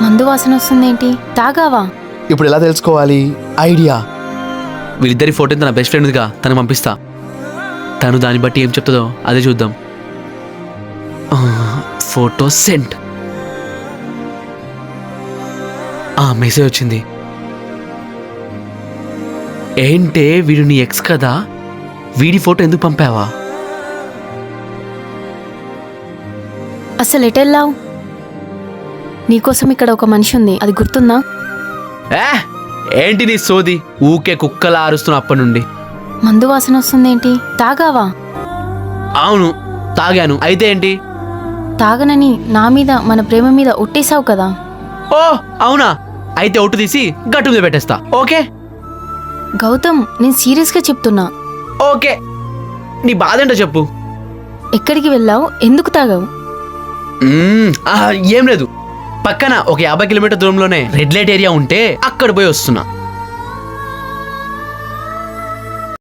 మందు వాసన వస్తుందేంటి? తాగావా? ఇప్పుడు ఎలా తెలుసుకోవాలి? ఐడియా. వీళ్ళిద్దరి ఫోటో తన బెస్ట్ ఫ్రెండ్గా తనకు పంపిస్తా. తను దాన్ని బట్టి ఏం చెప్తుందో అదే చూద్దాం. Photo cent. మెసేజ్ వచ్చింది. ఏంటే వీడు నీ ఎక్స్ కదా, వీడి ఫోటో ఎందుకు పంపావా? అసలు ఎటెళ్ళావు? నీకోసం ఇక్కడ ఒక మనిషి ఉంది, అది గుర్తుందా? ఏంటి నీ సోది? ఊకే కుక్కలా అరుస్తున్నా అప్పటి నుండి. మందు వాసన వస్తుందేంటి? తాగావా? అవును తాగాను. అయితే ఏంటి? తాగనని నా మీద, మన ప్రేమ మీద ఒట్టేశావు కదా. ఓ అవునా? అయితే ఒట్టు తీసి గట్టు మీద పెట్టేస్తా. ఓకే గౌతమ్, నేను సీరియస్గా చెప్తున్నా. ఓకే, నీ బాధ ఏంటో చెప్పు. ఎక్కడికి వెళ్ళావు? ఎందుకు తాగావు? ఏం లేదు, పక్కన ఒక 50 కిలోమీటర్ దూరంలోనే రెడ్ లైట్ ఏరియా ఉంటే అక్కడ పోయి వస్తున్నా.